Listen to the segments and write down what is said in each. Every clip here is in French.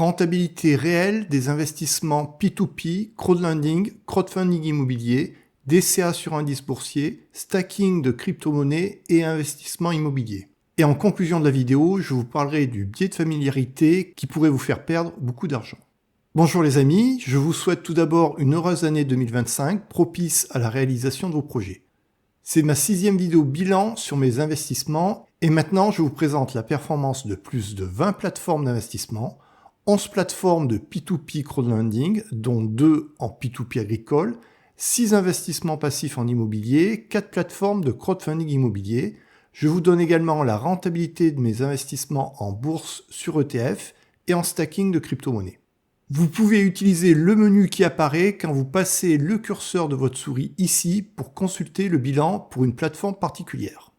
Rentabilité réelle des investissements P2P, crowdlending, crowdfunding immobilier, DCA sur indice boursier, stacking de crypto-monnaies et investissement immobilier. Et en conclusion de la vidéo, je vous parlerai du biais de familiarité qui pourrait vous faire perdre beaucoup d'argent. Bonjour les amis, je vous souhaite tout d'abord une heureuse année 2025 propice à la réalisation de vos projets. C'est ma 6e vidéo bilan sur mes investissements et maintenant je vous présente la performance de plus de 20 plateformes d'investissement, 11 plateformes de P2P crowdlending, dont 2 en P2P agricole, 6 investissements passifs en immobilier, 4 plateformes de crowdfunding immobilier. Je vous donne également la rentabilité de mes investissements en bourse sur ETF et en stacking de crypto-monnaies. Vous pouvez utiliser le menu qui apparaît quand vous passez le curseur de votre souris ici pour consulter le bilan pour une plateforme particulière.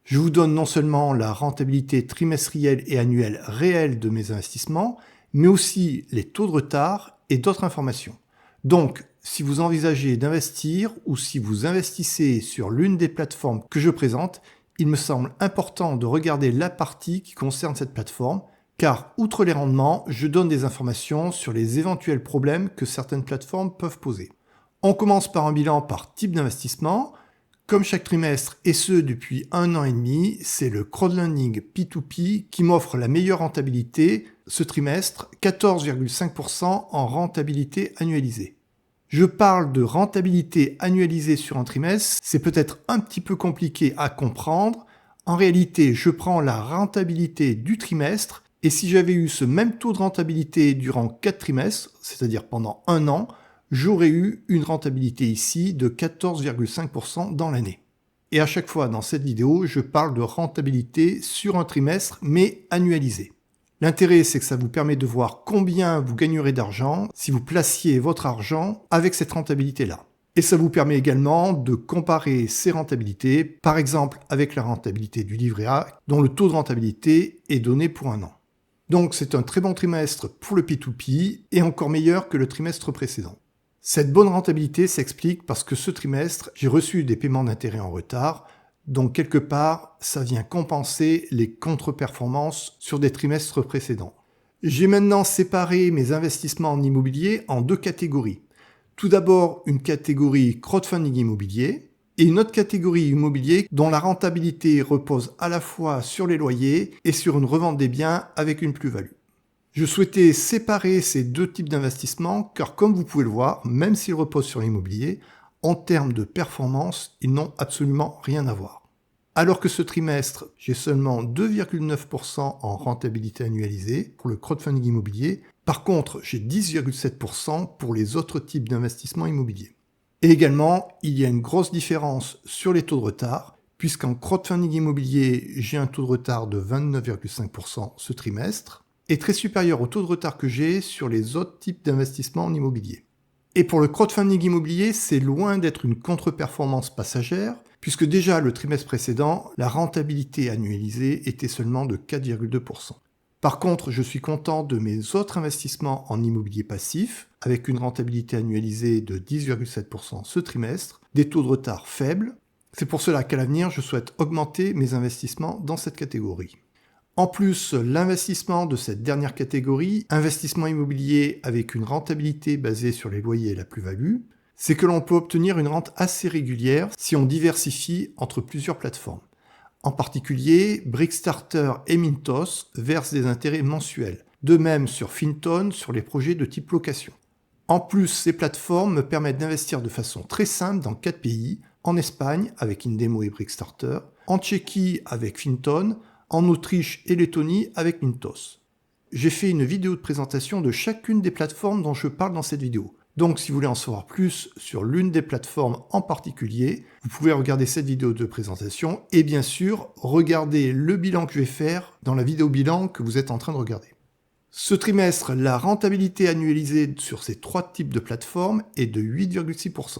Je vous donne non seulement la rentabilité trimestrielle et annuelle réelle de mes investissements, mais aussi les taux de retard et d'autres informations. Donc, si vous envisagez d'investir ou si vous investissez sur l'une des plateformes que je présente, il me semble important de regarder la partie qui concerne cette plateforme, car outre les rendements, je donne des informations sur les éventuels problèmes que certaines plateformes peuvent poser. On commence par un bilan par type d'investissement. Comme chaque trimestre, et ce depuis 1 an et demi, c'est le crowdlending P2P qui m'offre la meilleure rentabilité ce trimestre, 14,5% en rentabilité annualisée. Je parle de rentabilité annualisée sur un trimestre, c'est peut-être un petit peu compliqué à comprendre. En réalité, je prends la rentabilité du trimestre et si j'avais eu ce même taux de rentabilité durant 4 trimestres, c'est-à-dire pendant 1 an, j'aurais eu une rentabilité ici de 14,5% dans l'année. Et à chaque fois dans cette vidéo, je parle de rentabilité sur un trimestre, mais annualisée. L'intérêt, c'est que ça vous permet de voir combien vous gagnerez d'argent si vous placiez votre argent avec cette rentabilité-là. Et ça vous permet également de comparer ces rentabilités, par exemple avec la rentabilité du livret A, dont le taux de rentabilité est donné pour 1 an. Donc c'est un très bon trimestre pour le P2P et encore meilleur que le trimestre précédent. Cette bonne rentabilité s'explique parce que ce trimestre, j'ai reçu des paiements d'intérêt en retard, donc quelque part, ça vient compenser les contre-performances sur des trimestres précédents. J'ai maintenant séparé mes investissements en immobilier en 2 catégories. Tout d'abord, une catégorie crowdfunding immobilier et une autre catégorie immobilier dont la rentabilité repose à la fois sur les loyers et sur une revente des biens avec une plus-value. Je souhaitais séparer ces 2 types d'investissements car comme vous pouvez le voir, même s'ils reposent sur l'immobilier, en termes de performance, ils n'ont absolument rien à voir. Alors que ce trimestre, j'ai seulement 2,9% en rentabilité annualisée pour le crowdfunding immobilier, par contre j'ai 10,7% pour les autres types d'investissements immobiliers. Et également, il y a une grosse différence sur les taux de retard, puisqu'en crowdfunding immobilier, j'ai un taux de retard de 29,5% ce trimestre, est très supérieur au taux de retard que j'ai sur les autres types d'investissements en immobilier. Et pour le crowdfunding immobilier, c'est loin d'être une contre-performance passagère, puisque déjà le trimestre précédent, la rentabilité annualisée était seulement de 4,2%. Par contre, je suis content de mes autres investissements en immobilier passif, avec une rentabilité annualisée de 10,7% ce trimestre, des taux de retard faibles. C'est pour cela qu'à l'avenir, je souhaite augmenter mes investissements dans cette catégorie. En plus, l'investissement de cette dernière catégorie, investissement immobilier avec une rentabilité basée sur les loyers et la plus-value, c'est que l'on peut obtenir une rente assez régulière si on diversifie entre plusieurs plateformes. En particulier, Brickstarter et Mintos versent des intérêts mensuels, de même sur Finton sur les projets de type location. En plus, ces plateformes me permettent d'investir de façon très simple dans 4 pays, en Espagne avec Indemo et Brickstarter, en Tchéquie avec Finton, en Autriche et Lettonie avec Mintos. J'ai fait une vidéo de présentation de chacune des plateformes dont je parle dans cette vidéo. Donc si vous voulez en savoir plus sur l'une des plateformes en particulier, vous pouvez regarder cette vidéo de présentation et bien sûr, regarder le bilan que je vais faire dans la vidéo bilan que vous êtes en train de regarder. Ce trimestre, la rentabilité annualisée sur ces 3 types de plateformes est de 8,6%.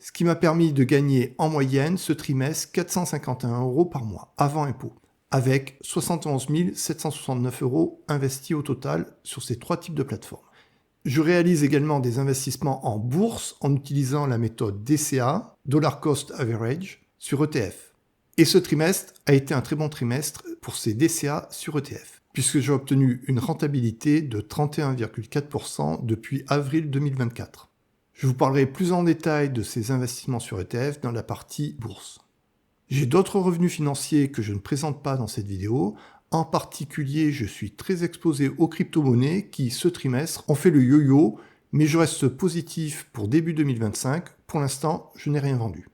Ce qui m'a permis de gagner en moyenne ce trimestre 451 € par mois, avant impôt, avec 71 769 € investis au total sur ces 3 types de plateformes. Je réalise également des investissements en bourse en utilisant la méthode DCA, Dollar Cost Average, sur ETF. Et ce trimestre a été un très bon trimestre pour ces DCA sur ETF. puisque j'ai obtenu une rentabilité de 31,4% depuis avril 2024. Je vous parlerai plus en détail de ces investissements sur ETF dans la partie bourse. J'ai d'autres revenus financiers que je ne présente pas dans cette vidéo. En particulier, je suis très exposé aux crypto-monnaies qui, ce trimestre, ont fait le yo-yo, mais je reste positif pour début 2025. Pour l'instant, je n'ai rien vendu.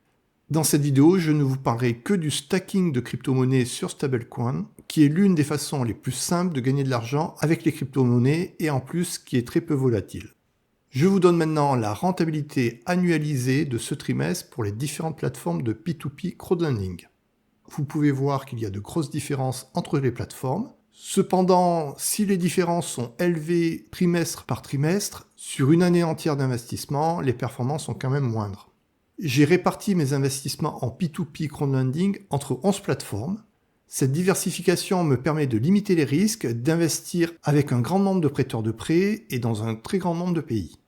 Dans cette vidéo, je ne vous parlerai que du stacking de crypto-monnaies sur stablecoin, qui est l'une des façons les plus simples de gagner de l'argent avec les crypto-monnaies et en plus qui est très peu volatile. Je vous donne maintenant la rentabilité annualisée de ce trimestre pour les différentes plateformes de P2P crowdlending. Vous pouvez voir qu'il y a de grosses différences entre les plateformes. Cependant, si les différences sont élevées trimestre par trimestre, sur une année entière d'investissement, les performances sont quand même moindres. J'ai réparti mes investissements en P2P crowdlending entre 11 plateformes. Cette diversification me permet de limiter les risques, d'investir avec un grand nombre de prêteurs de prêts et dans un très grand nombre de pays.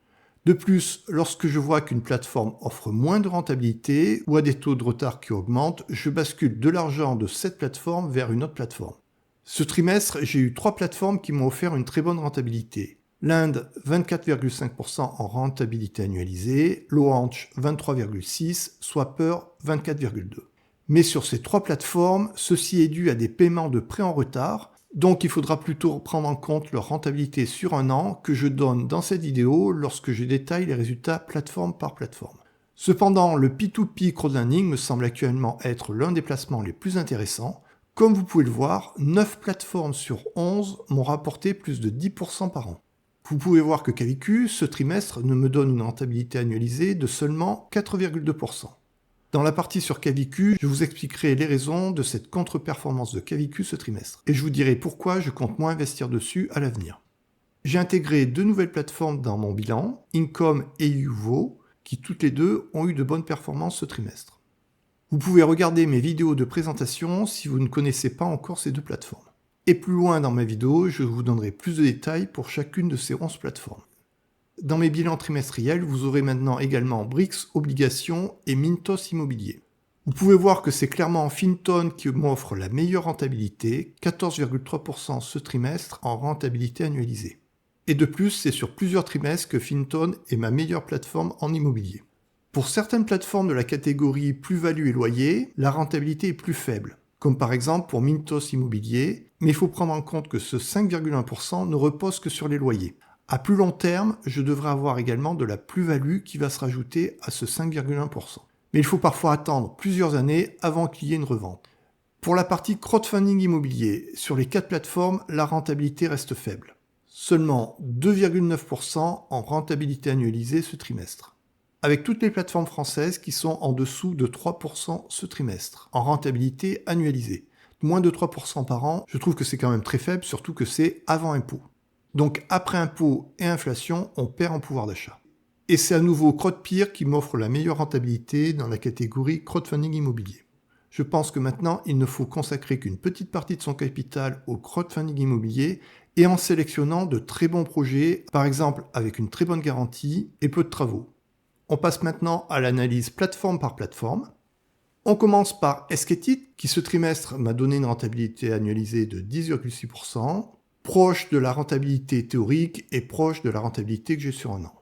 De plus, lorsque je vois qu'une plateforme offre moins de rentabilité ou a des taux de retard qui augmentent, je bascule de l'argent de cette plateforme vers une autre plateforme. Ce trimestre, j'ai eu 3 plateformes qui m'ont offert une très bonne rentabilité. L'Inde, 24,5% en rentabilité annualisée, Loanch, 23,6%, Swapper, 24,2%. Mais sur ces 3 plateformes, ceci est dû à des paiements de prêts en retard, donc il faudra plutôt prendre en compte leur rentabilité sur un an que je donne dans cette vidéo lorsque je détaille les résultats plateforme par plateforme. Cependant, le P2P crowdlending me semble actuellement être l'un des placements les plus intéressants. Comme vous pouvez le voir, 9 plateformes sur 11 m'ont rapporté plus de 10% par an. Vous pouvez voir que Kaviku, ce trimestre, ne me donne une rentabilité annualisée de seulement 4,2%. Dans la partie sur Kaviku, je vous expliquerai les raisons de cette contre-performance de Kaviku ce trimestre, et je vous dirai pourquoi je compte moins investir dessus à l'avenir. J'ai intégré 2 nouvelles plateformes dans mon bilan, Income et Yuvo, qui toutes les deux ont eu de bonnes performances ce trimestre. Vous pouvez regarder mes vidéos de présentation si vous ne connaissez pas encore ces 2 plateformes. Et plus loin dans ma vidéo, je vous donnerai plus de détails pour chacune de ces 11 plateformes. Dans mes bilans trimestriels, vous aurez maintenant également Brix Obligations et Mintos Immobilier. Vous pouvez voir que c'est clairement Finton qui m'offre la meilleure rentabilité, 14,3% ce trimestre en rentabilité annualisée. Et de plus, c'est sur plusieurs trimestres que Finton est ma meilleure plateforme en immobilier. Pour certaines plateformes de la catégorie plus-value et loyer, la rentabilité est plus faible, comme par exemple pour Mintos Immobilier, mais il faut prendre en compte que ce 5,1% ne repose que sur les loyers. À plus long terme, je devrais avoir également de la plus-value qui va se rajouter à ce 5,1%. Mais il faut parfois attendre plusieurs années avant qu'il y ait une revente. Pour la partie crowdfunding immobilier, sur les 4 plateformes, la rentabilité reste faible. Seulement 2,9% en rentabilité annualisée ce trimestre. Avec toutes les plateformes françaises qui sont en dessous de 3% ce trimestre, en rentabilité annualisée. Moins de 3% par an, je trouve que c'est quand même très faible, surtout que c'est avant impôt. Donc après impôt et inflation, on perd en pouvoir d'achat. Et c'est à nouveau CrowdPeer qui m'offre la meilleure rentabilité dans la catégorie crowdfunding immobilier. Je pense que maintenant, il ne faut consacrer qu'une petite partie de son capital au crowdfunding immobilier et en sélectionnant de très bons projets, par exemple avec une très bonne garantie et peu de travaux. On passe maintenant à l'analyse plateforme par plateforme. On commence par Esketit, qui ce trimestre m'a donné une rentabilité annualisée de 10,6%, proche de la rentabilité théorique et proche de la rentabilité que j'ai sur un an.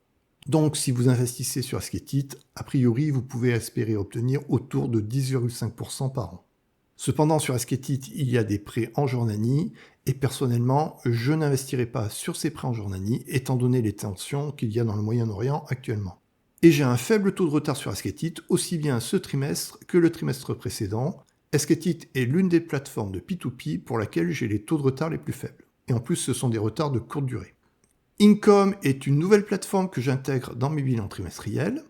Donc si vous investissez sur Esketit, a priori vous pouvez espérer obtenir autour de 10,5% par an. Cependant sur Esketit, il y a des prêts en Jordanie, et personnellement, je n'investirai pas sur ces prêts en Jordanie, étant donné les tensions qu'il y a dans le Moyen-Orient actuellement. Et j'ai un faible taux de retard sur Esketit, aussi bien ce trimestre que le trimestre précédent. Esketit est l'une des plateformes de P2P pour laquelle j'ai les taux de retard les plus faibles. Et en plus, ce sont des retards de courte durée. Income est une nouvelle plateforme que j'intègre dans mes bilans trimestriels.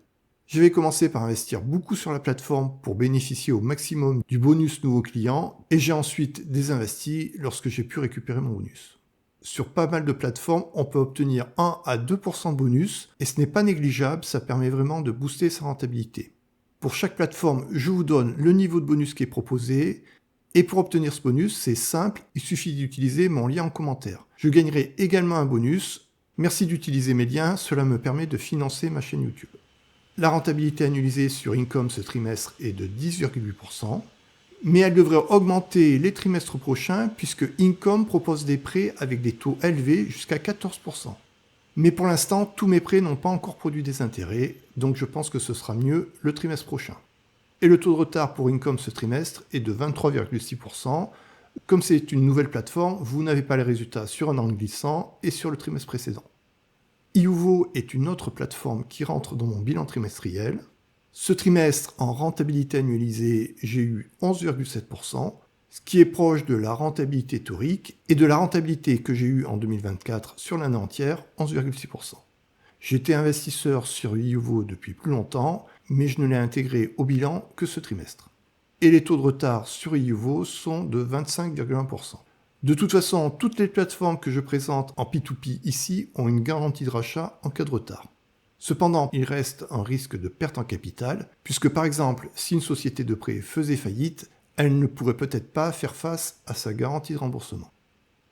Je vais commencer par investir beaucoup sur la plateforme pour bénéficier au maximum du bonus nouveau client, et j'ai ensuite désinvesti lorsque j'ai pu récupérer mon bonus. Sur pas mal de plateformes, on peut obtenir 1 à 2% de bonus, et ce n'est pas négligeable, ça permet vraiment de booster sa rentabilité. Pour chaque plateforme, je vous donne le niveau de bonus qui est proposé, et pour obtenir ce bonus, c'est simple, il suffit d'utiliser mon lien en commentaire. Je gagnerai également un bonus. Merci d'utiliser mes liens, cela me permet de financer ma chaîne YouTube. La rentabilité annualisée sur Income ce trimestre est de 10,8%. Mais elle devrait augmenter les trimestres prochains puisque Income propose des prêts avec des taux élevés jusqu'à 14%. Mais pour l'instant, tous mes prêts n'ont pas encore produit des intérêts, donc je pense que ce sera mieux le trimestre prochain. Et le taux de retard pour Income ce trimestre est de 23,6%. Comme c'est une nouvelle plateforme, vous n'avez pas les résultats sur un an glissant et sur le trimestre précédent. Iuvo est une autre plateforme qui rentre dans mon bilan trimestriel. Ce trimestre, en rentabilité annualisée, j'ai eu 11,7%, ce qui est proche de la rentabilité théorique et de la rentabilité que j'ai eue en 2024 sur l'année entière, 11,6%. J'étais investisseur sur Iuvo depuis plus longtemps, mais je ne l'ai intégré au bilan que ce trimestre. Et les taux de retard sur Iuvo sont de 25,1%. De toute façon, toutes les plateformes que je présente en P2P ici ont une garantie de rachat en cas de retard. Cependant, il reste un risque de perte en capital, puisque par exemple, si une société de prêt faisait faillite, elle ne pourrait peut-être pas faire face à sa garantie de remboursement.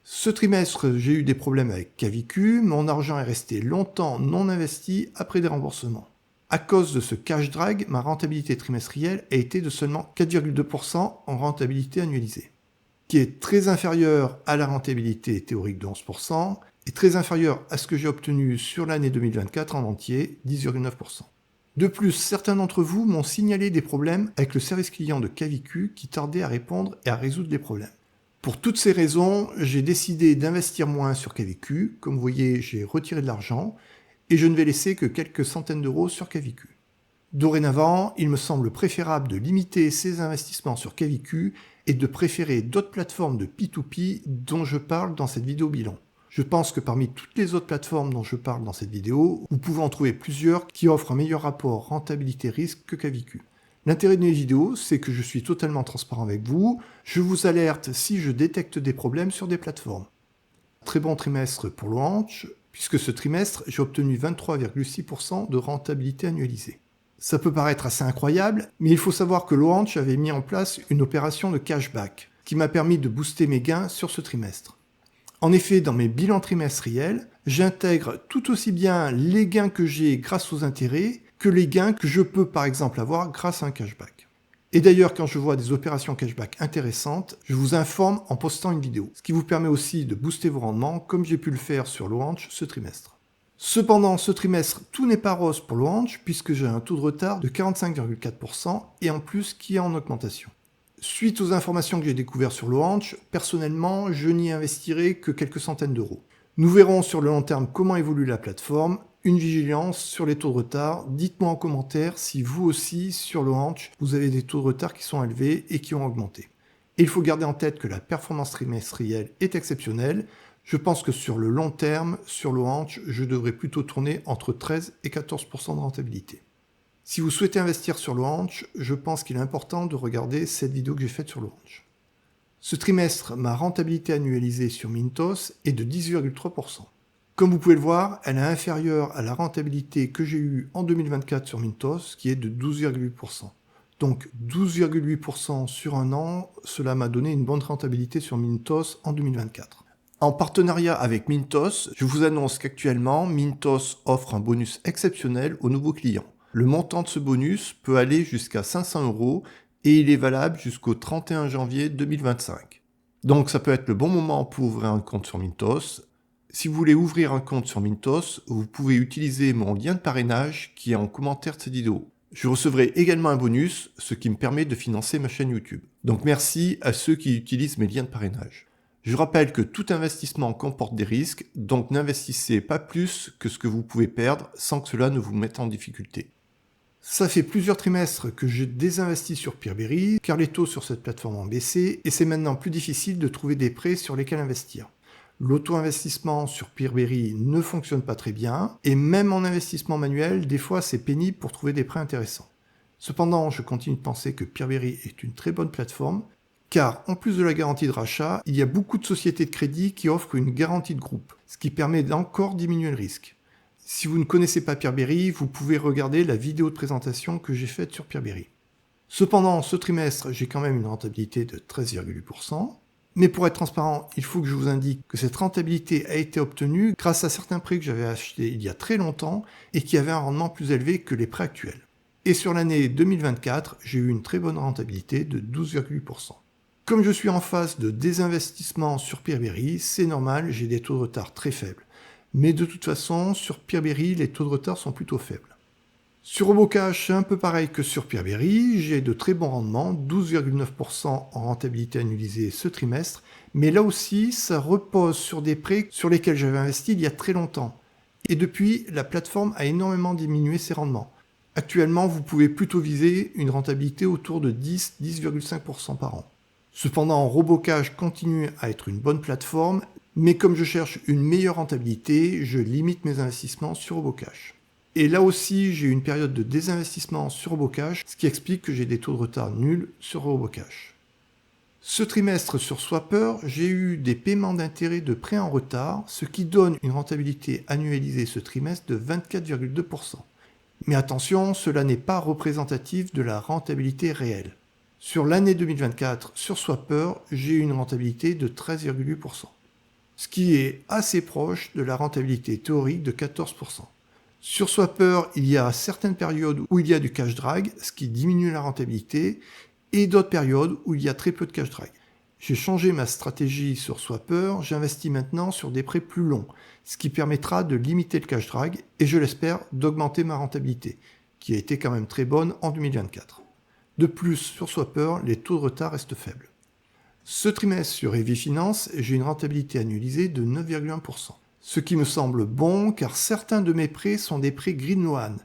Ce trimestre, j'ai eu des problèmes avec Kaviku, mon argent est resté longtemps non investi après des remboursements. À cause de ce cash drag, ma rentabilité trimestrielle a été de seulement 4,2% en rentabilité annualisée, qui est très inférieure à la rentabilité théorique de 11%, et très inférieur à ce que j'ai obtenu sur l'année 2024 en entier, 10,9%. De plus, certains d'entre vous m'ont signalé des problèmes avec le service client de Kaviku qui tardait à répondre et à résoudre les problèmes. Pour toutes ces raisons, j'ai décidé d'investir moins sur Kaviku. Comme vous voyez, j'ai retiré de l'argent et je ne vais laisser que quelques centaines d'euros sur Kaviku. Dorénavant, il me semble préférable de limiter ces investissements sur Kaviku et de préférer d'autres plateformes de P2P dont je parle dans cette vidéo bilan. Je pense que parmi toutes les autres plateformes dont je parle dans cette vidéo, vous pouvez en trouver plusieurs qui offrent un meilleur rapport rentabilité-risque que Kaviku. L'intérêt de mes vidéos, c'est que je suis totalement transparent avec vous, je vous alerte si je détecte des problèmes sur des plateformes. Très bon trimestre pour Launch, puisque ce trimestre, j'ai obtenu 23,6% de rentabilité annualisée. Ça peut paraître assez incroyable, mais il faut savoir que Launch avait mis en place une opération de cashback, qui m'a permis de booster mes gains sur ce trimestre. En effet, dans mes bilans trimestriels, j'intègre tout aussi bien les gains que j'ai grâce aux intérêts que les gains que je peux par exemple avoir grâce à un cashback. Et d'ailleurs, quand je vois des opérations cashback intéressantes, je vous informe en postant une vidéo, ce qui vous permet aussi de booster vos rendements comme j'ai pu le faire sur Launch ce trimestre. Cependant, ce trimestre, tout n'est pas rose pour Launch puisque j'ai un taux de retard de 45,4% et en plus qui est en augmentation. Suite aux informations que j'ai découvertes sur Launch, personnellement, je n'y investirai que quelques centaines d'euros. Nous verrons sur le long terme comment évolue la plateforme, une vigilance sur les taux de retard. Dites-moi en commentaire si vous aussi, sur Launch, vous avez des taux de retard qui sont élevés et qui ont augmenté. Et il faut garder en tête que la performance trimestrielle est exceptionnelle. Je pense que sur le long terme, sur Launch, je devrais plutôt tourner entre 13 et 14% de rentabilité. Si vous souhaitez investir sur Launch, je pense qu'il est important de regarder cette vidéo que j'ai faite sur Launch. Ce trimestre, ma rentabilité annualisée sur Mintos est de 10,3%. Comme vous pouvez le voir, elle est inférieure à la rentabilité que j'ai eue en 2024 sur Mintos, qui est de 12,8%. Donc 12,8% sur un an, cela m'a donné une bonne rentabilité sur Mintos en 2024. En partenariat avec Mintos, je vous annonce qu'actuellement, Mintos offre un bonus exceptionnel aux nouveaux clients. Le montant de ce bonus peut aller jusqu'à 500 € et il est valable jusqu'au 31 janvier 2025. Donc ça peut être le bon moment pour ouvrir un compte sur Mintos. Si vous voulez ouvrir un compte sur Mintos, vous pouvez utiliser mon lien de parrainage qui est en commentaire de cette vidéo. Je recevrai également un bonus, ce qui me permet de financer ma chaîne YouTube. Donc merci à ceux qui utilisent mes liens de parrainage. Je rappelle que tout investissement comporte des risques, donc n'investissez pas plus que ce que vous pouvez perdre sans que cela ne vous mette en difficulté. Ça fait plusieurs trimestres que je désinvestis sur Peerberry, car les taux sur cette plateforme ont baissé, et c'est maintenant plus difficile de trouver des prêts sur lesquels investir. L'auto-investissement sur Peerberry ne fonctionne pas très bien, et même en investissement manuel, des fois c'est pénible pour trouver des prêts intéressants. Cependant, je continue de penser que Peerberry est une très bonne plateforme, car en plus de la garantie de rachat, il y a beaucoup de sociétés de crédit qui offrent une garantie de groupe, ce qui permet d'encore diminuer le risque. Si vous ne connaissez pas Peerberry, vous pouvez regarder la vidéo de présentation que j'ai faite sur Peerberry. Cependant, ce trimestre, j'ai quand même une rentabilité de 13,8%. Mais pour être transparent, il faut que je vous indique que cette rentabilité a été obtenue grâce à certains prêts que j'avais achetés il y a très longtemps et qui avaient un rendement plus élevé que les prêts actuels. Et sur l'année 2024, j'ai eu une très bonne rentabilité de 12,8%. Comme je suis en phase de désinvestissement sur Peerberry, c'est normal, j'ai des taux de retard très faibles. Mais de toute façon, sur Peerberry, les taux de retard sont plutôt faibles. Sur Robocash, c'est un peu pareil que sur Peerberry, j'ai de très bons rendements, 12,9% en rentabilité annualisée ce trimestre, mais là aussi, ça repose sur des prêts sur lesquels j'avais investi il y a très longtemps. Et depuis, la plateforme a énormément diminué ses rendements. Actuellement, vous pouvez plutôt viser une rentabilité autour de 10,5% par an. Cependant, Robocash continue à être une bonne plateforme, mais comme je cherche une meilleure rentabilité, je limite mes investissements sur Robocash. Et là aussi, j'ai eu une période de désinvestissement sur Robocash, ce qui explique que j'ai des taux de retard nuls sur Robocash. Ce trimestre sur Swapper, j'ai eu des paiements d'intérêt de prêts en retard, ce qui donne une rentabilité annualisée ce trimestre de 24,2%. Mais attention, cela n'est pas représentatif de la rentabilité réelle. Sur l'année 2024, sur Swapper, j'ai eu une rentabilité de 13,8%, ce qui est assez proche de la rentabilité théorique de 14%. Sur Swapper, il y a certaines périodes où il y a du cash drag, ce qui diminue la rentabilité, et d'autres périodes où il y a très peu de cash drag. J'ai changé ma stratégie sur Swapper, j'investis maintenant sur des prêts plus longs, ce qui permettra de limiter le cash drag et je l'espère d'augmenter ma rentabilité, qui a été quand même très bonne en 2024. De plus, sur Swapper, les taux de retard restent faibles. Ce trimestre sur Heavy Finance, j'ai une rentabilité annualisée de 9,1%. Ce qui me semble bon car certains de mes prêts sont des prêts Green Loan,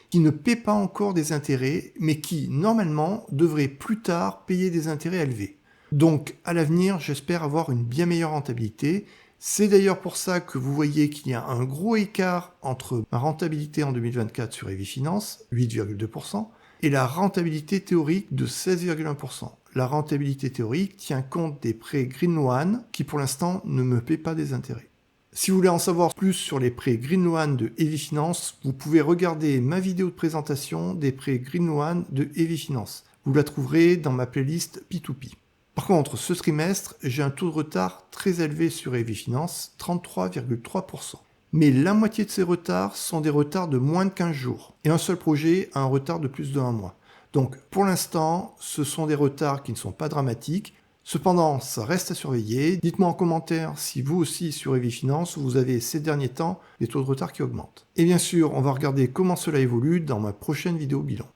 qui ne paient pas encore des intérêts, mais qui, normalement, devraient plus tard payer des intérêts élevés. Donc, à l'avenir, j'espère avoir une bien meilleure rentabilité. C'est d'ailleurs pour ça que vous voyez qu'il y a un gros écart entre ma rentabilité en 2024 sur Heavy Finance, 8,2%, et la rentabilité théorique de 16,1%. La rentabilité théorique tient compte des prêts Green Loan qui pour l'instant ne me paient pas des intérêts. Si vous voulez en savoir plus sur les prêts Green Loan de Heavy Finance, vous pouvez regarder ma vidéo de présentation des prêts Green Loan de Heavy Finance. Vous la trouverez dans ma playlist P2P. Par contre, ce trimestre, j'ai un taux de retard très élevé sur Heavy Finance, 33,3%. Mais la moitié de ces retards sont des retards de moins de 15 jours. Et un seul projet a un retard de plus de 1 mois. Donc pour l'instant, ce sont des retards qui ne sont pas dramatiques. Cependant, ça reste à surveiller. Dites-moi en commentaire si vous aussi sur Heavy Finance, vous avez ces derniers temps des taux de retard qui augmentent. Et bien sûr, on va regarder comment cela évolue dans ma prochaine vidéo bilan.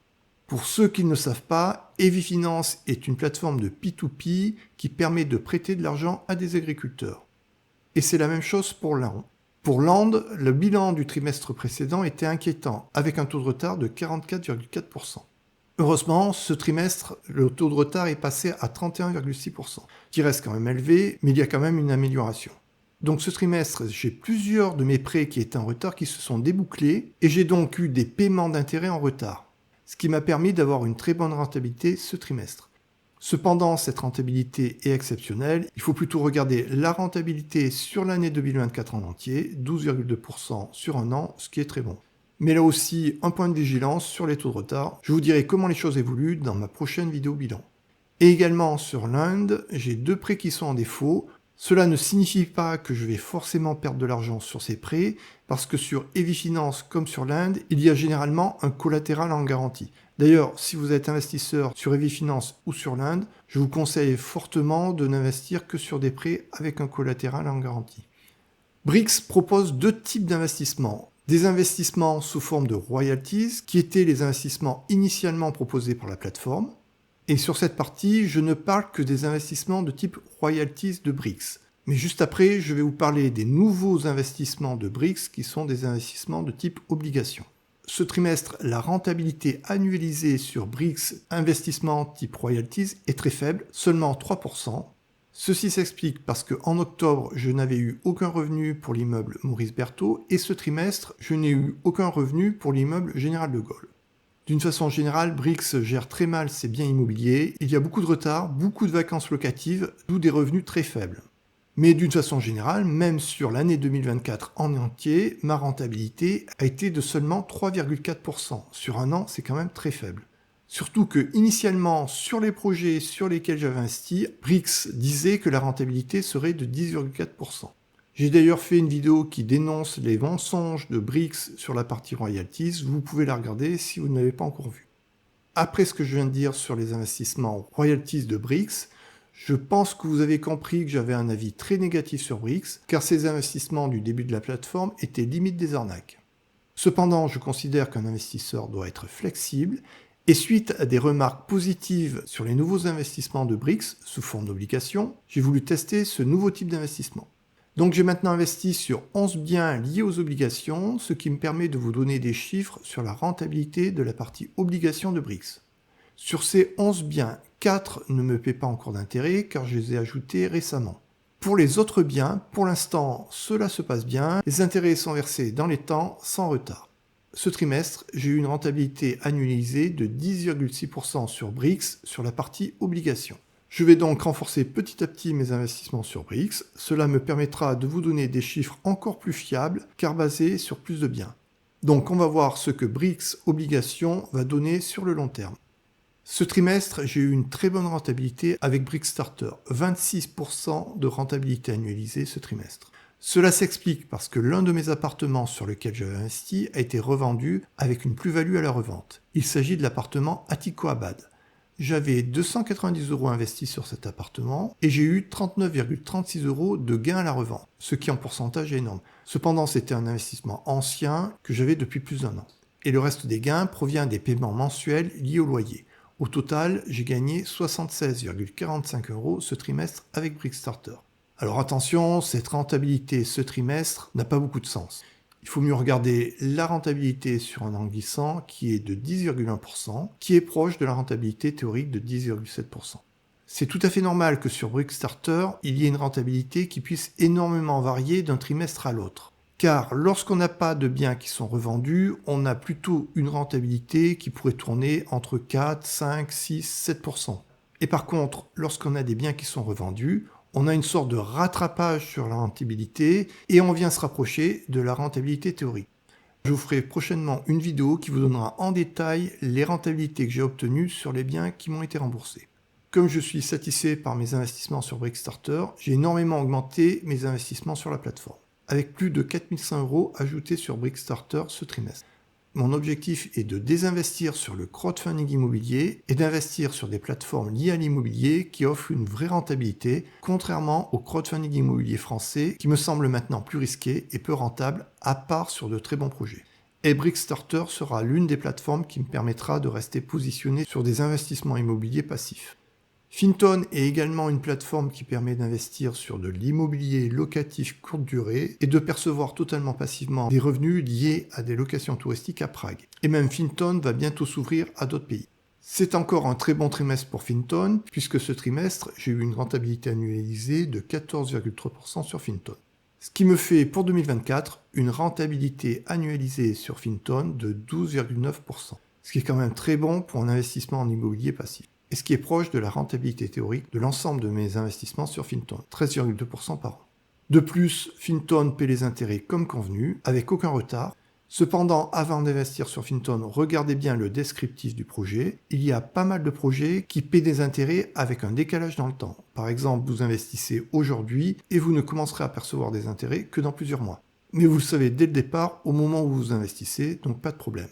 Pour ceux qui ne le savent pas, Heavy Finance est une plateforme de P2P qui permet de prêter de l'argent à des agriculteurs. Et c'est la même chose pour Land. Pour Land, le bilan du trimestre précédent était inquiétant, avec un taux de retard de 44,4%. Heureusement, ce trimestre, le taux de retard est passé à 31,6%, qui reste quand même élevé, mais il y a quand même une amélioration. Donc ce trimestre, j'ai plusieurs de mes prêts qui étaient en retard qui se sont débouclés, et j'ai donc eu des paiements d'intérêt en retard, ce qui m'a permis d'avoir une très bonne rentabilité ce trimestre. Cependant, cette rentabilité est exceptionnelle. Il faut plutôt regarder la rentabilité sur l'année 2024 en entier, 12,2% sur un an, ce qui est très bon. Mais là aussi, un point de vigilance sur les taux de retard. Je vous dirai comment les choses évoluent dans ma prochaine vidéo bilan. Et également sur l'Inde, j'ai 2 prêts qui sont en défaut. Cela ne signifie pas que je vais forcément perdre de l'argent sur ces prêts, parce que sur Heavy Finance comme sur l'Inde, il y a généralement un collatéral en garantie. D'ailleurs, si vous êtes investisseur sur Heavy Finance ou sur l'Inde, je vous conseille fortement de n'investir que sur des prêts avec un collatéral en garantie. Brix propose 2 types d'investissements. Des investissements sous forme de royalties, qui étaient les investissements initialement proposés par la plateforme. Et sur cette partie, je ne parle que des investissements de type royalties de Brix. Mais juste après, je vais vous parler des nouveaux investissements de Brix qui sont des investissements de type obligation. Ce trimestre, la rentabilité annualisée sur Brix investissement type royalties est très faible, seulement 3%. Ceci s'explique parce qu'en octobre, je n'avais eu aucun revenu pour l'immeuble Maurice Berthaud et ce trimestre, je n'ai eu aucun revenu pour l'immeuble Général de Gaulle. D'une façon générale, Brix gère très mal ses biens immobiliers, il y a beaucoup de retard, beaucoup de vacances locatives, d'où des revenus très faibles. Mais d'une façon générale, même sur l'année 2024 en entier, ma rentabilité a été de seulement 3,4%. Sur un an, c'est quand même très faible. Surtout que, initialement, sur les projets sur lesquels j'avais investi, Brix disait que la rentabilité serait de 10,4%. J'ai d'ailleurs fait une vidéo qui dénonce les mensonges de Brix sur la partie royalties, vous pouvez la regarder si vous ne l'avez pas encore vue. Après ce que je viens de dire sur les investissements royalties de Brix, je pense que vous avez compris que j'avais un avis très négatif sur Brix, car ces investissements du début de la plateforme étaient limite des arnaques. Cependant, je considère qu'un investisseur doit être flexible, et suite à des remarques positives sur les nouveaux investissements de Brix sous forme d'obligations, j'ai voulu tester ce nouveau type d'investissement. Donc j'ai maintenant investi sur 11 biens liés aux obligations, ce qui me permet de vous donner des chiffres sur la rentabilité de la partie obligations de Brix. Sur ces 11 biens, 4 ne me paient pas encore d'intérêt car je les ai ajoutés récemment. Pour les autres biens, pour l'instant, cela se passe bien, les intérêts sont versés dans les temps sans retard. Ce trimestre, j'ai eu une rentabilité annualisée de 10,6% sur Brix sur la partie obligations. Je vais donc renforcer petit à petit mes investissements sur Brix. Cela me permettra de vous donner des chiffres encore plus fiables car basés sur plus de biens. Donc on va voir ce que Brix Obligations va donner sur le long terme. Ce trimestre, j'ai eu une très bonne rentabilité avec Brickstarter, 26% de rentabilité annualisée ce trimestre. Cela s'explique parce que l'un de mes appartements sur lequel j'avais investi a été revendu avec une plus-value à la revente. Il s'agit de l'appartement Atiko Abad. J'avais 290 € investis sur cet appartement et j'ai eu 39,36 € de gain à la revente, ce qui en pourcentage est énorme. Cependant, c'était un investissement ancien que j'avais depuis plus d'1 an. Et le reste des gains provient des paiements mensuels liés au loyer. Au total, j'ai gagné 76,45 € ce trimestre avec Brickstarter. Alors attention, cette rentabilité ce trimestre n'a pas beaucoup de sens. Il faut mieux regarder la rentabilité sur un an glissant qui est de 10,1%, qui est proche de la rentabilité théorique de 10,7%. C'est tout à fait normal que sur Brickstarter, il y ait une rentabilité qui puisse énormément varier d'un trimestre à l'autre. Car lorsqu'on n'a pas de biens qui sont revendus, on a plutôt une rentabilité qui pourrait tourner entre 4, 5, 6, 7%. Et par contre, lorsqu'on a des biens qui sont revendus, on a une sorte de rattrapage sur la rentabilité et on vient se rapprocher de la rentabilité théorique. Je vous ferai prochainement une vidéo qui vous donnera en détail les rentabilités que j'ai obtenues sur les biens qui m'ont été remboursés. Comme je suis satisfait par mes investissements sur Brickstarter, j'ai énormément augmenté mes investissements sur la plateforme, avec plus de 4100 € ajoutés sur Brickstarter ce trimestre. Mon objectif est de désinvestir sur le crowdfunding immobilier et d'investir sur des plateformes liées à l'immobilier qui offrent une vraie rentabilité, contrairement au crowdfunding immobilier français qui me semble maintenant plus risqué et peu rentable, à part sur de très bons projets. Et Brickstarter sera l'une des plateformes qui me permettra de rester positionné sur des investissements immobiliers passifs. Finton est également une plateforme qui permet d'investir sur de l'immobilier locatif courte durée et de percevoir totalement passivement des revenus liés à des locations touristiques à Prague. Et même Finton va bientôt s'ouvrir à d'autres pays. C'est encore un très bon trimestre pour Finton, puisque ce trimestre, j'ai eu une rentabilité annualisée de 14,3% sur Finton. Ce qui me fait pour 2024 une rentabilité annualisée sur Finton de 12,9%. Ce qui est quand même très bon pour un investissement en immobilier passif. Et ce qui est proche de la rentabilité théorique de l'ensemble de mes investissements sur Finton, 13,2% par an. De plus, Finton paie les intérêts comme convenu, avec aucun retard. Cependant, avant d'investir sur Finton, regardez bien le descriptif du projet. Il y a pas mal de projets qui paient des intérêts avec un décalage dans le temps. Par exemple, vous investissez aujourd'hui et vous ne commencerez à percevoir des intérêts que dans plusieurs mois. Mais vous le savez dès le départ, au moment où vous investissez, donc pas de problème.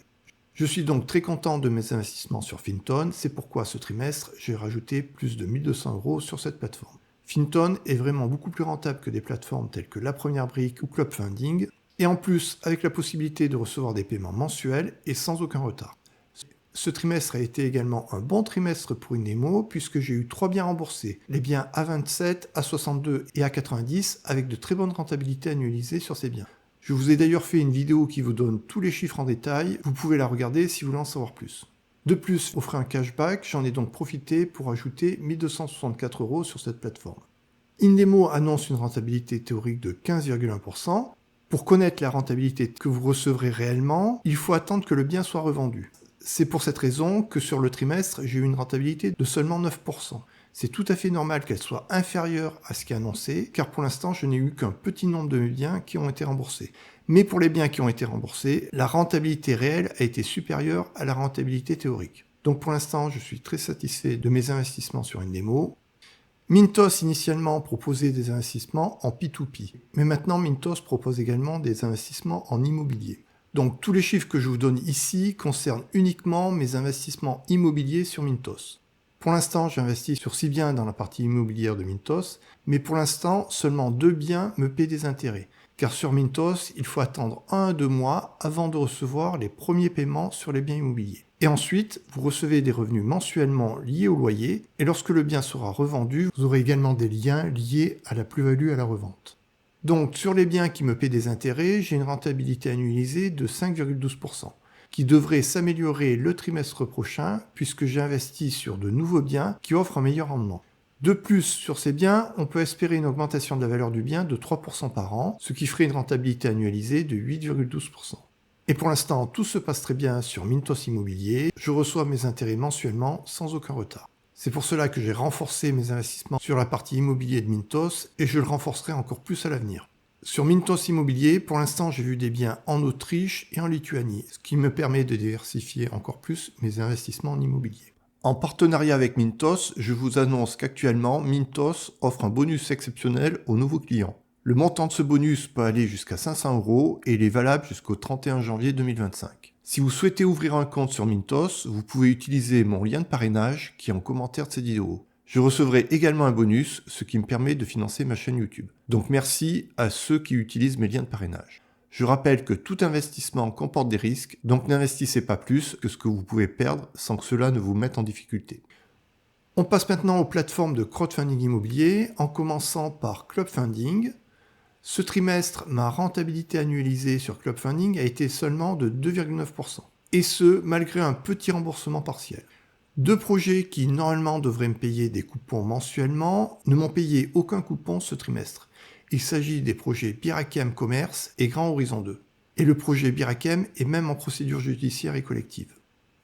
Je suis donc très content de mes investissements sur Finton, c'est pourquoi ce trimestre, j'ai rajouté plus de 1200 € sur cette plateforme. Finton est vraiment beaucoup plus rentable que des plateformes telles que La Première Brique ou Clubfunding, et en plus avec la possibilité de recevoir des paiements mensuels et sans aucun retard. Ce trimestre a été également un bon trimestre pour Inemo puisque j'ai eu 3 biens remboursés, les biens A27, A62 et A90 avec de très bonnes rentabilités annualisées sur ces biens. Je vous ai d'ailleurs fait une vidéo qui vous donne tous les chiffres en détail, vous pouvez la regarder si vous voulez en savoir plus. De plus, offrez un cashback, j'en ai donc profité pour ajouter 1264 € sur cette plateforme. Indemo annonce une rentabilité théorique de 15,1%. Pour connaître la rentabilité que vous recevrez réellement, il faut attendre que le bien soit revendu. C'est pour cette raison que sur le trimestre, j'ai eu une rentabilité de seulement 9%. C'est tout à fait normal qu'elle soit inférieure à ce qui est annoncé, car pour l'instant, je n'ai eu qu'un petit nombre de biens qui ont été remboursés. Mais pour les biens qui ont été remboursés, la rentabilité réelle a été supérieure à la rentabilité théorique. Donc pour l'instant, je suis très satisfait de mes investissements sur Indemo. Mintos initialement proposait des investissements en P2P, mais maintenant Mintos propose également des investissements en immobilier. Donc tous les chiffres que je vous donne ici concernent uniquement mes investissements immobiliers sur Mintos. Pour l'instant, j'investis sur 6 biens dans la partie immobilière de Mintos, mais pour l'instant, seulement 2 biens me paient des intérêts. Car sur Mintos, il faut attendre 1 à 2 mois avant de recevoir les premiers paiements sur les biens immobiliers. Et ensuite, vous recevez des revenus mensuellement liés au loyer, et lorsque le bien sera revendu, vous aurez également des liens liés à la plus-value à la revente. Donc sur les biens qui me paient des intérêts, j'ai une rentabilité annualisée de 5,12%, qui devrait s'améliorer le trimestre prochain puisque j'ai investi sur de nouveaux biens qui offrent un meilleur rendement. De plus, sur ces biens, on peut espérer une augmentation de la valeur du bien de 3% par an, ce qui ferait une rentabilité annualisée de 8,12%. Et pour l'instant, tout se passe très bien sur Mintos Immobilier, je reçois mes intérêts mensuellement sans aucun retard. C'est pour cela que j'ai renforcé mes investissements sur la partie immobilier de Mintos et je le renforcerai encore plus à l'avenir. Sur Mintos Immobilier, pour l'instant, j'ai vu des biens en Autriche et en Lituanie, ce qui me permet de diversifier encore plus mes investissements en immobilier. En partenariat avec Mintos, je vous annonce qu'actuellement, Mintos offre un bonus exceptionnel aux nouveaux clients. Le montant de ce bonus peut aller jusqu'à 500 € et il est valable jusqu'au 31 janvier 2025. Si vous souhaitez ouvrir un compte sur Mintos, vous pouvez utiliser mon lien de parrainage qui est en commentaire de cette vidéo. Je recevrai également un bonus, ce qui me permet de financer ma chaîne YouTube. Donc merci à ceux qui utilisent mes liens de parrainage. Je rappelle que tout investissement comporte des risques, donc n'investissez pas plus que ce que vous pouvez perdre sans que cela ne vous mette en difficulté. On passe maintenant aux plateformes de crowdfunding immobilier, en commençant par Clubfunding. Ce trimestre, ma rentabilité annualisée sur Clubfunding a été seulement de 2,9%, et ce, malgré un petit remboursement partiel. 2 projets qui normalement devraient me payer des coupons mensuellement ne m'ont payé aucun coupon ce trimestre. Il s'agit des projets Birakem Commerce et Grand Horizon 2. Et le projet Birakem est même en procédure judiciaire et collective.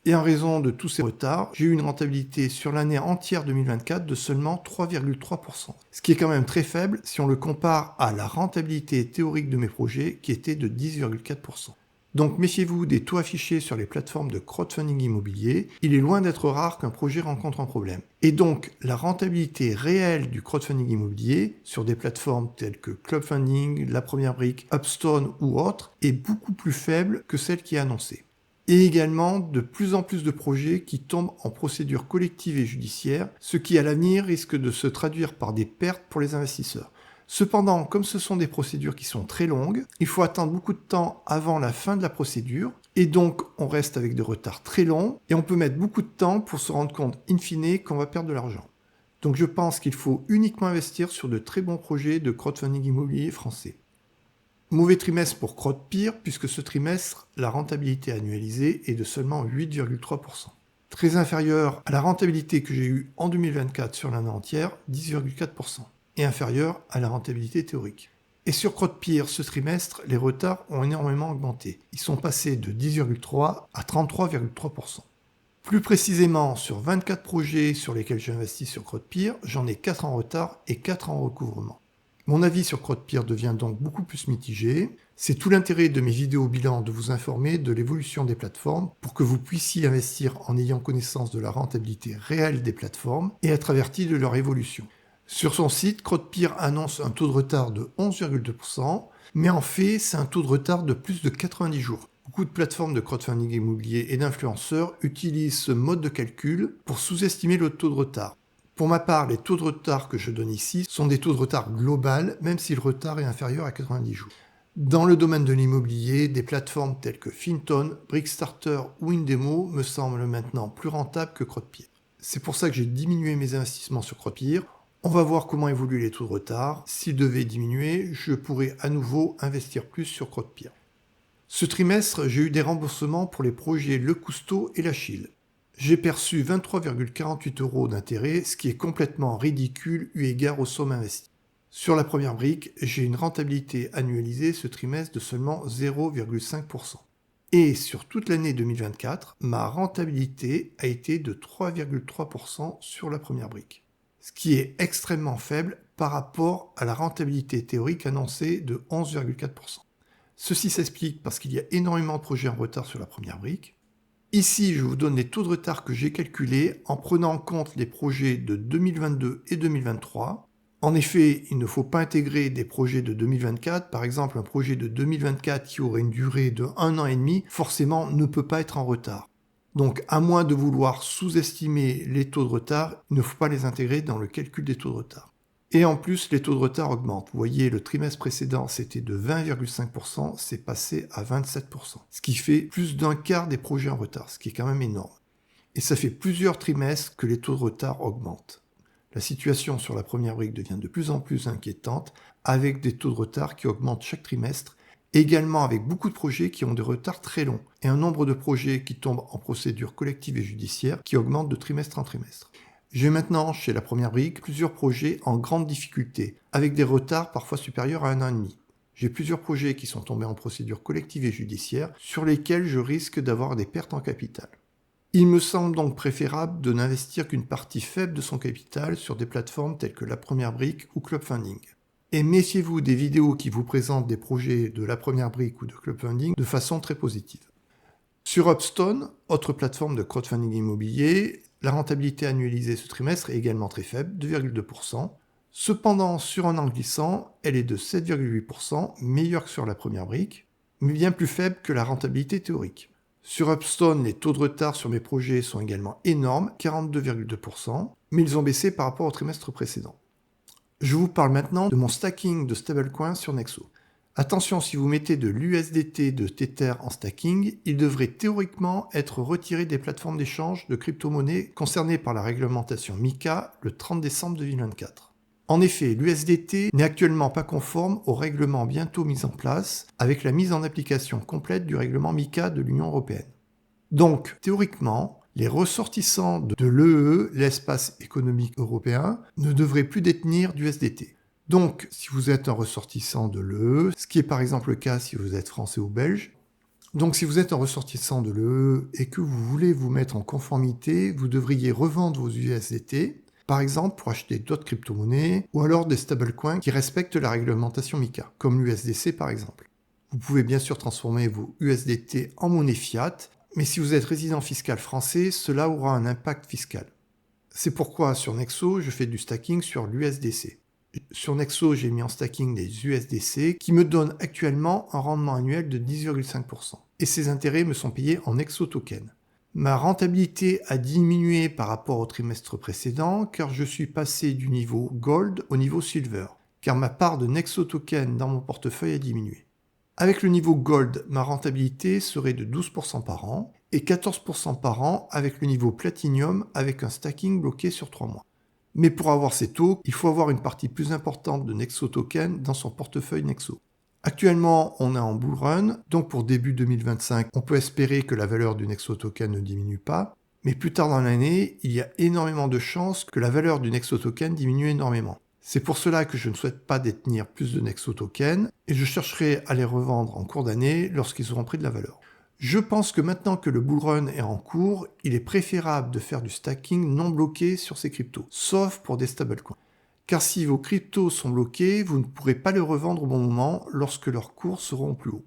Et en raison de tous ces retards, j'ai eu une rentabilité sur l'année entière 2024 de seulement 3,3%. Ce qui est quand même très faible si on le compare à la rentabilité théorique de mes projets qui était de 10,4%. Donc méfiez-vous des taux affichés sur les plateformes de crowdfunding immobilier, il est loin d'être rare qu'un projet rencontre un problème. Et donc la rentabilité réelle du crowdfunding immobilier sur des plateformes telles que Clubfunding, La Première Brique, Upstone ou autres est beaucoup plus faible que celle qui est annoncée. Et également de plus en plus de projets qui tombent en procédure collective et judiciaire, ce qui à l'avenir risque de se traduire par des pertes pour les investisseurs. Cependant, comme ce sont des procédures qui sont très longues, il faut attendre beaucoup de temps avant la fin de la procédure, et donc on reste avec des retards très longs, et on peut mettre beaucoup de temps pour se rendre compte in fine qu'on va perdre de l'argent. Donc je pense qu'il faut uniquement investir sur de très bons projets de crowdfunding immobilier français. Mauvais trimestre pour CrowdPeer, puisque ce trimestre, la rentabilité annualisée est de seulement 8,3%. Très inférieure à la rentabilité que j'ai eue en 2024 sur l'année entière, 10,4%. Et inférieure à la rentabilité théorique. Et sur CrowdPeer, ce trimestre, les retards ont énormément augmenté. Ils sont passés de 10,3 à 33,3%. Plus précisément, sur 24 projets sur lesquels j'ai investi sur CrowdPeer, j'en ai 4 en retard et 4 en recouvrement. Mon avis sur CrowdPeer devient donc beaucoup plus mitigé. C'est tout l'intérêt de mes vidéos bilan de vous informer de l'évolution des plateformes pour que vous puissiez investir en ayant connaissance de la rentabilité réelle des plateformes et être averti de leur évolution. Sur son site, CrowdPeer annonce un taux de retard de 11,2%, mais en fait, c'est un taux de retard de plus de 90 jours. Beaucoup de plateformes de crowdfunding immobilier et d'influenceurs utilisent ce mode de calcul pour sous-estimer le taux de retard. Pour ma part, les taux de retard que je donne ici sont des taux de retard global, même si le retard est inférieur à 90 jours. Dans le domaine de l'immobilier, des plateformes telles que Finton, Brickstarter ou Indemo me semblent maintenant plus rentables que CrowdPeer. C'est pour ça que j'ai diminué mes investissements sur CrowdPeer. On va voir comment évoluent les taux de retard. S'ils devaient diminuer, je pourrais à nouveau investir plus sur CrowdPeer. Ce trimestre, j'ai eu des remboursements pour les projets Le Cousteau et l'Achille. J'ai perçu 23,48 € d'intérêt, ce qui est complètement ridicule eu égard aux sommes investies. Sur la première brique, j'ai une rentabilité annualisée ce trimestre de seulement 0,5%. Et sur toute l'année 2024, ma rentabilité a été de 3,3% sur la première brique, ce qui est extrêmement faible par rapport à la rentabilité théorique annoncée de 11,4%. Ceci s'explique parce qu'il y a énormément de projets en retard sur la première brique. Ici, je vous donne les taux de retard que j'ai calculés en prenant en compte les projets de 2022 et 2023. En effet, il ne faut pas intégrer des projets de 2024. Par exemple, un projet de 2024 qui aurait une durée de 1 an et demi, forcément ne peut pas être en retard. Donc, à moins de vouloir sous-estimer les taux de retard, il ne faut pas les intégrer dans le calcul des taux de retard. Et en plus, les taux de retard augmentent. Vous voyez, le trimestre précédent, c'était de 20,5%, c'est passé à 27%. Ce qui fait plus d'un quart des projets en retard, ce qui est quand même énorme. Et ça fait plusieurs trimestres que les taux de retard augmentent. La situation sur la première brique devient de plus en plus inquiétante, avec des taux de retard qui augmentent chaque trimestre, également avec beaucoup de projets qui ont des retards très longs, et un nombre de projets qui tombent en procédure collective et judiciaire qui augmente de trimestre en trimestre. J'ai maintenant, chez la première brique, plusieurs projets en grande difficulté, avec des retards parfois supérieurs à 1 an et demi. J'ai plusieurs projets qui sont tombés en procédure collective et judiciaire, sur lesquels je risque d'avoir des pertes en capital. Il me semble donc préférable de n'investir qu'une partie faible de son capital sur des plateformes telles que La Première Brique ou Clubfunding. Et méfiez-vous des vidéos qui vous présentent des projets de La Première Brique ou de Clubfunding de façon très positive. Sur Upstone, autre plateforme de crowdfunding immobilier, la rentabilité annualisée ce trimestre est également très faible, 2,2%. Cependant, sur un an glissant, elle est de 7,8%, meilleure que sur La Première Brique, mais bien plus faible que la rentabilité théorique. Sur Upstone, les taux de retard sur mes projets sont également énormes, 42,2%, mais ils ont baissé par rapport au trimestre précédent. Je vous parle maintenant de mon stacking de stablecoins sur Nexo. Attention, si vous mettez de l'USDT de Tether en stacking, il devrait théoriquement être retiré des plateformes d'échange de crypto-monnaies concernées par la réglementation MiCA le 30 décembre 2024. En effet, l'USDT n'est actuellement pas conforme au règlement bientôt mis en place avec la mise en application complète du règlement MiCA de l'Union européenne. Donc, théoriquement, les ressortissants de l'EE, l'espace économique européen, ne devraient plus détenir d'USDT. Donc, si vous êtes un ressortissant de l'EE, ce qui est par exemple le cas si vous êtes français ou belge, donc si vous êtes un ressortissant de l'EE et que vous voulez vous mettre en conformité, vous devriez revendre vos USDT, par exemple pour acheter d'autres crypto-monnaies ou alors des stablecoins qui respectent la réglementation MiCA, comme l'USDC par exemple. Vous pouvez bien sûr transformer vos USDT en monnaie fiat, mais si vous êtes résident fiscal français, cela aura un impact fiscal. C'est pourquoi sur Nexo, je fais du stacking sur l'USDC. Sur Nexo, j'ai mis en stacking des USDC qui me donnent actuellement un rendement annuel de 10,5%. Et ces intérêts me sont payés en Nexo Token. Ma rentabilité a diminué par rapport au trimestre précédent car je suis passé du niveau Gold au niveau Silver, car ma part de Nexo Token dans mon portefeuille a diminué. Avec le niveau Gold, ma rentabilité serait de 12% par an et 14% par an avec le niveau Platinum avec un stacking bloqué sur 3 mois. Mais pour avoir ces taux, il faut avoir une partie plus importante de Nexo Token dans son portefeuille Nexo. Actuellement, on est en bull run, donc pour début 2025, on peut espérer que la valeur du Nexo Token ne diminue pas, mais plus tard dans l'année, il y a énormément de chances que la valeur du Nexo Token diminue énormément. C'est pour cela que je ne souhaite pas détenir plus de Nexo Token, et je chercherai à les revendre en cours d'année lorsqu'ils auront pris de la valeur. Je pense que maintenant que le bull run est en cours, il est préférable de faire du stacking non bloqué sur ces cryptos, sauf pour des stablecoins. Car si vos cryptos sont bloqués, vous ne pourrez pas les revendre au bon moment lorsque leurs cours seront plus hauts.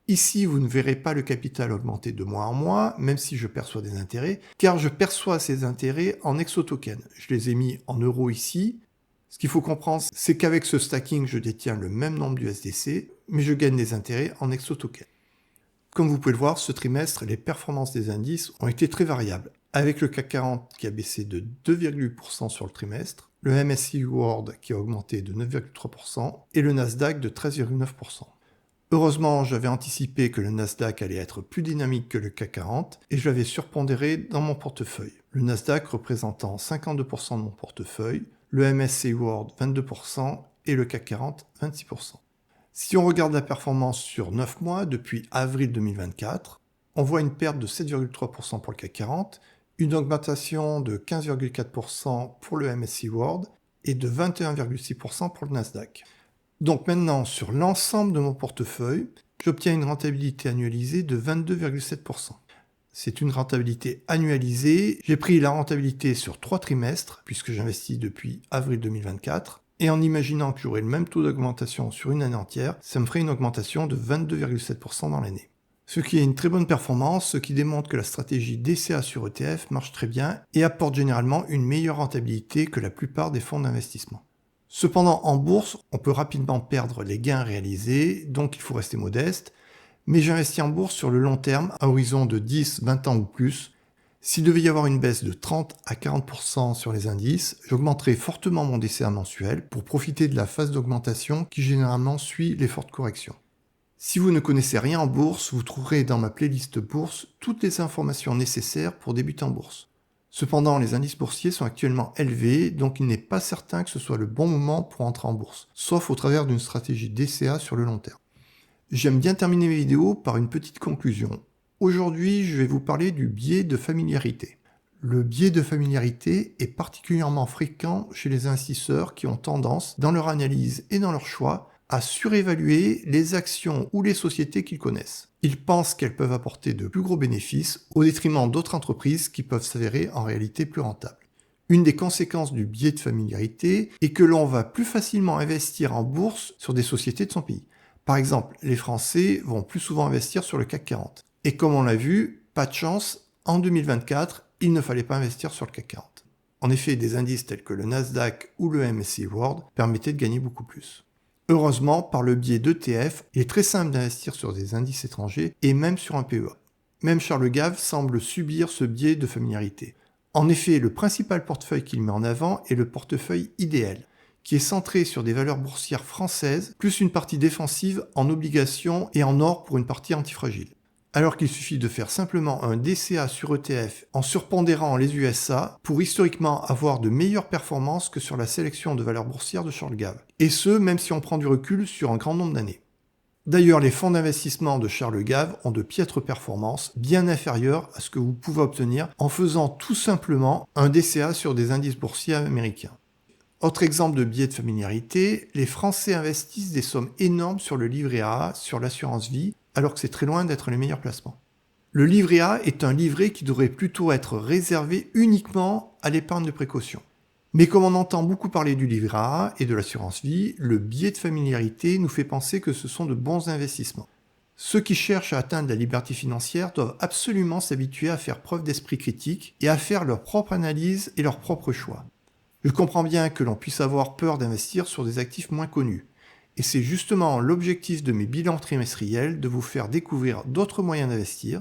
Ici, vous ne verrez pas le capital augmenter de mois en mois, même si je perçois des intérêts, car je perçois ces intérêts en Nexo Token. Je les ai mis en euros ici. Ce qu'il faut comprendre, c'est qu'avec ce stacking, je détiens le même nombre d'USDC, mais je gagne des intérêts en Nexo Token. Comme vous pouvez le voir, ce trimestre, les performances des indices ont été très variables, avec le CAC 40 qui a baissé de 2,8% sur le trimestre, le MSCI World qui a augmenté de 9,3% et le Nasdaq de 13,9%. Heureusement, j'avais anticipé que le Nasdaq allait être plus dynamique que le CAC 40 et je l'avais surpondéré dans mon portefeuille. Le Nasdaq représentant 52% de mon portefeuille, le MSCI World 22% et le CAC 40 26%. Si on regarde la performance sur 9 mois depuis avril 2024, on voit une perte de 7,3% pour le CAC 40, une augmentation de 15,4% pour le MSCI World et de 21,6% pour le Nasdaq. Donc maintenant, sur l'ensemble de mon portefeuille, j'obtiens une rentabilité annualisée de 22,7%. C'est une rentabilité annualisée. J'ai pris la rentabilité sur 3 trimestres, puisque j'investis depuis avril 2024. Et en imaginant que j'aurai le même taux d'augmentation sur une année entière, ça me ferait une augmentation de 22,7% dans l'année. Ce qui est une très bonne performance, ce qui démontre que la stratégie DCA sur ETF marche très bien et apporte généralement une meilleure rentabilité que la plupart des fonds d'investissement. Cependant, en bourse, on peut rapidement perdre les gains réalisés, donc il faut rester modeste. Mais j'investis en bourse sur le long terme, à horizon de 10, 20 ans ou plus. S'il devait y avoir une baisse de 30 à 40% sur les indices, j'augmenterai fortement mon DCA mensuel pour profiter de la phase d'augmentation qui généralement suit les fortes corrections. Si vous ne connaissez rien en bourse, vous trouverez dans ma playlist bourse toutes les informations nécessaires pour débuter en bourse. Cependant, les indices boursiers sont actuellement élevés, donc il n'est pas certain que ce soit le bon moment pour entrer en bourse, sauf au travers d'une stratégie DCA sur le long terme. J'aime bien terminer mes vidéos par une petite conclusion. Aujourd'hui, je vais vous parler du biais de familiarité. Le biais de familiarité est particulièrement fréquent chez les investisseurs qui ont tendance, dans leur analyse et dans leur choix, à surévaluer les actions ou les sociétés qu'ils connaissent. Ils pensent qu'elles peuvent apporter de plus gros bénéfices au détriment d'autres entreprises qui peuvent s'avérer en réalité plus rentables. Une des conséquences du biais de familiarité est que l'on va plus facilement investir en bourse sur des sociétés de son pays. Par exemple, les Français vont plus souvent investir sur le CAC 40. Et comme on l'a vu, pas de chance, en 2024, il ne fallait pas investir sur le CAC 40. En effet, des indices tels que le Nasdaq ou le MSCI World permettaient de gagner beaucoup plus. Heureusement, par le biais d'ETF, il est très simple d'investir sur des indices étrangers et même sur un PEA. Même Charles Gave semble subir ce biais de familiarité. En effet, le principal portefeuille qu'il met en avant est le portefeuille idéal, qui est centré sur des valeurs boursières françaises, plus une partie défensive en obligations et en or pour une partie antifragile. Alors qu'il suffit de faire simplement un DCA sur ETF en surpondérant les USA pour historiquement avoir de meilleures performances que sur la sélection de valeurs boursières de Charles Gave. Et ce, même si on prend du recul sur un grand nombre d'années. D'ailleurs, les fonds d'investissement de Charles Gave ont de piètres performances, bien inférieures à ce que vous pouvez obtenir en faisant tout simplement un DCA sur des indices boursiers américains. Autre exemple de biais de familiarité, les Français investissent des sommes énormes sur le livret A, sur l'assurance vie, alors que c'est très loin d'être les meilleurs placements. Le livret A est un livret qui devrait plutôt être réservé uniquement à l'épargne de précaution. Mais comme on entend beaucoup parler du livret A et de l'assurance vie, le biais de familiarité nous fait penser que ce sont de bons investissements. Ceux qui cherchent à atteindre la liberté financière doivent absolument s'habituer à faire preuve d'esprit critique et à faire leur propre analyse et leurs propres choix. Je comprends bien que l'on puisse avoir peur d'investir sur des actifs moins connus. Et c'est justement l'objectif de mes bilans trimestriels de vous faire découvrir d'autres moyens d'investir.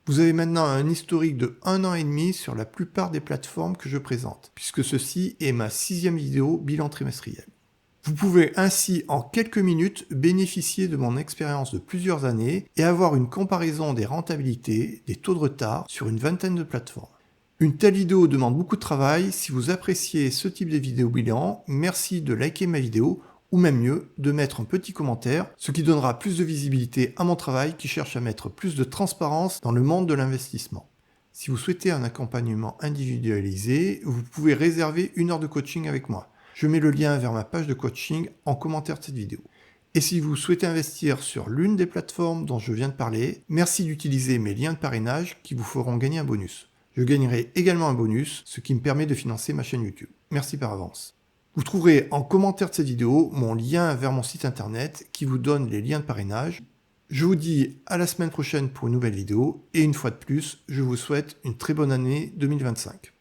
Vous avez maintenant un historique de 1 an et demi sur la plupart des plateformes que je présente, puisque ceci est ma 6e vidéo bilan trimestriel. Vous pouvez ainsi en quelques minutes bénéficier de mon expérience de plusieurs années et avoir une comparaison des rentabilités, des taux de retard sur une vingtaine de plateformes. Une telle vidéo demande beaucoup de travail. Si vous appréciez ce type de vidéo bilan, merci de liker ma vidéo ou même mieux, de mettre un petit commentaire, ce qui donnera plus de visibilité à mon travail qui cherche à mettre plus de transparence dans le monde de l'investissement. Si vous souhaitez un accompagnement individualisé, vous pouvez réserver 1 heure de coaching avec moi. Je mets le lien vers ma page de coaching en commentaire de cette vidéo. Et si vous souhaitez investir sur l'une des plateformes dont je viens de parler, merci d'utiliser mes liens de parrainage qui vous feront gagner un bonus. Je gagnerai également un bonus, ce qui me permet de financer ma chaîne YouTube. Merci par avance. Vous trouverez en commentaire de cette vidéo mon lien vers mon site internet qui vous donne les liens de parrainage. Je vous dis à la semaine prochaine pour une nouvelle vidéo et une fois de plus, je vous souhaite une très bonne année 2025.